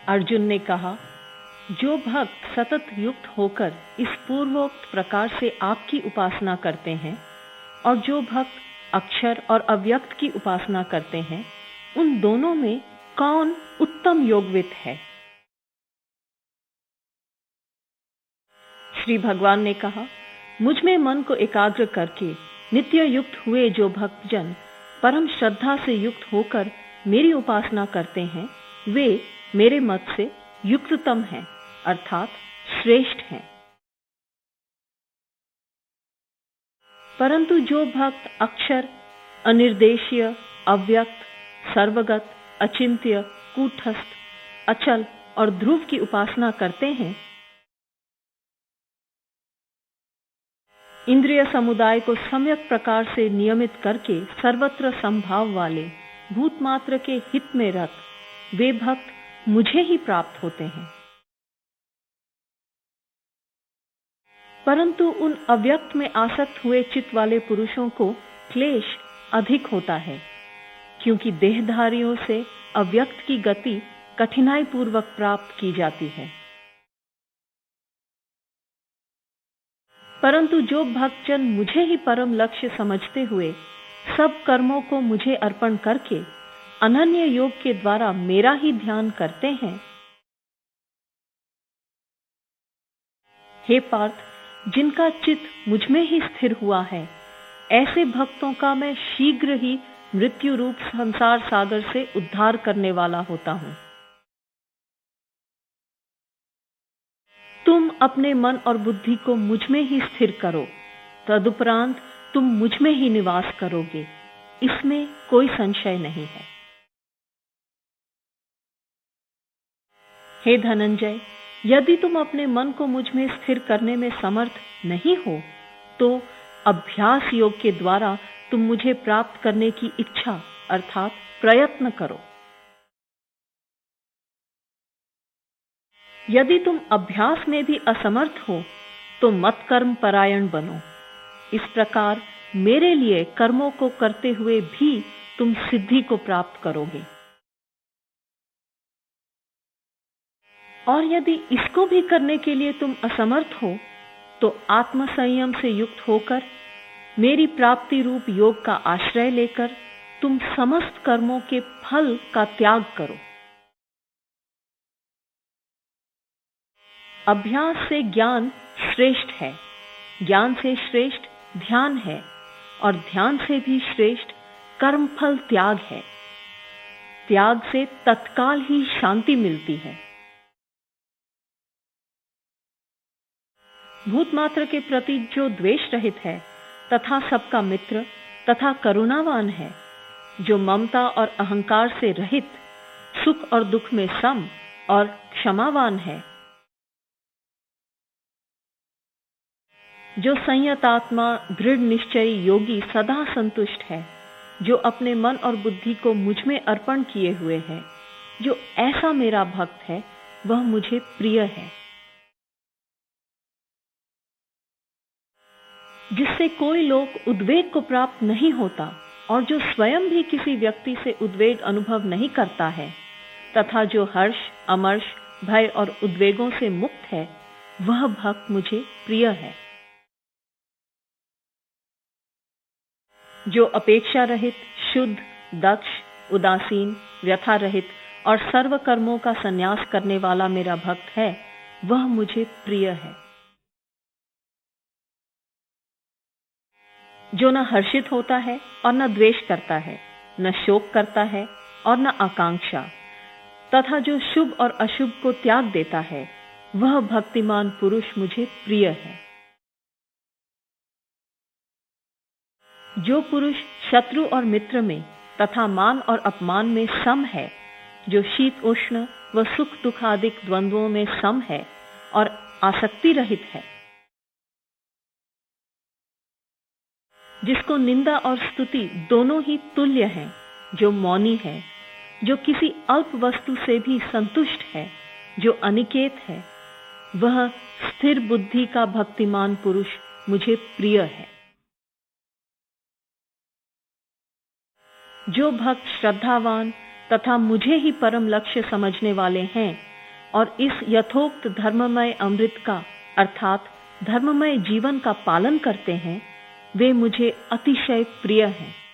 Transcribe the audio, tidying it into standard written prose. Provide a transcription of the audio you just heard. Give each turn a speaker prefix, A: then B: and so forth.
A: अर्जुन ने कहा, जो भक्त सतत युक्त होकर इस पूर्वोक्त प्रकार से आपकी उपासना करते हैं और जो भक्त अक्षर और अव्यक्त की उपासना करते हैं, उन दोनों में कौन उत्तम योगवित है? श्री भगवान ने कहा, मुझ में मन को एकाग्र करके नित्य युक्त हुए जो भक्तजन परम श्रद्धा से युक्त होकर मेरी उपासना करते हैं, वे मेरे मत से युक्ततम हैं, अर्थात श्रेष्ठ हैं। परंतु जो भक्त अक्षर, अनिर्देशीय, अव्यक्त, सर्वगत, अचिंत्य, कूटस्थ, अचल और ध्रुव की उपासना करते हैं, इंद्रिय समुदाय को सम्यक प्रकार से नियमित करके सर्वत्र संभाव वाले भूतमात्र के हित में रत, वे भक्त मुझे ही प्राप्त होते हैं। परंतु उन अव्यक्त में आसक्त हुए चित्त वाले पुरुषों को क्लेश अधिक होता है, क्योंकि देहधारियों से अव्यक्त की गति कठिनाई पूर्वक प्राप्त की जाती है। परंतु जो भक्तजन मुझे ही परम लक्ष्य समझते हुए सब कर्मों को मुझे अर्पण करके अनन्य योग के द्वारा मेरा ही ध्यान करते हैं, हे पार्थ, जिनका चित्त मुझ में ही स्थिर हुआ है, ऐसे भक्तों का मैं शीघ्र ही मृत्यु रूप संसार सागर से उद्धार करने वाला होता हूं। तुम अपने मन और बुद्धि को मुझ में ही स्थिर करो, तदुपरांत तुम मुझ में ही निवास करोगे, इसमें कोई संशय नहीं है। हे धनंजय, यदि तुम अपने मन को मुझ में स्थिर करने में समर्थ नहीं हो, तो अभ्यास योग के द्वारा तुम मुझे प्राप्त करने की इच्छा अर्थात प्रयत्न करो। यदि तुम अभ्यास में भी असमर्थ हो, तो मत कर्म परायण बनो। इस प्रकार मेरे लिए कर्मों को करते हुए भी तुम सिद्धि को प्राप्त करोगे। और यदि इसको भी करने के लिए तुम असमर्थ हो, तो आत्मसंयम से युक्त होकर मेरी प्राप्ति रूप योग का आश्रय लेकर तुम समस्त कर्मों के फल का त्याग करो। अभ्यास से ज्ञान श्रेष्ठ है, ज्ञान से श्रेष्ठ ध्यान है, और ध्यान से भी श्रेष्ठ कर्मफल त्याग है। त्याग से तत्काल ही शांति मिलती है। भूतमात्र के प्रति जो द्वेष रहित है तथा सबका मित्र तथा करुणावान है, जो ममता और अहंकार से रहित, सुख और दुख में सम और क्षमावान है, जो संयतात्मा दृढ़ निश्चयी योगी सदा संतुष्ट है, जो अपने मन और बुद्धि को मुझ में अर्पण किए हुए है, जो ऐसा मेरा भक्त है, वह मुझे प्रिय है। जिससे कोई लोग उद्वेग को प्राप्त नहीं होता और जो स्वयं भी किसी व्यक्ति से उद्वेग अनुभव नहीं करता है, तथा जो हर्ष, अमर्ष, भय और उद्वेगों से मुक्त है, वह भक्त मुझे प्रिय है। जो अपेक्षा रहित, शुद्ध, दक्ष, उदासीन, व्यथा रहित और सर्व कर्मों का संन्यास करने वाला मेरा भक्त है, वह मुझे प्रिय है। जो न हर्षित होता है और न द्वेष करता है, न शोक करता है और न आकांक्षा, तथा जो शुभ और अशुभ को त्याग देता है, वह भक्तिमान पुरुष मुझे प्रिय है। जो पुरुष शत्रु और मित्र में तथा मान और अपमान में सम है, जो शीत उष्ण व सुख दुख आदि द्वंद्वों में सम है और आसक्ति रहित है, जिसको निंदा और स्तुति दोनों ही तुल्य हैं, जो मौनी है, जो किसी अल्प वस्तु से भी संतुष्ट है, जो अनिकेत है, वह स्थिर बुद्धि का भक्तिमान पुरुष मुझे प्रिय है। जो भक्त श्रद्धावान तथा मुझे ही परम लक्ष्य समझने वाले हैं, और इस यथोक्त धर्ममय अमृत का अर्थात धर्ममय जीवन का पालन करते हैं, वे मुझे अतिशय प्रिय हैं।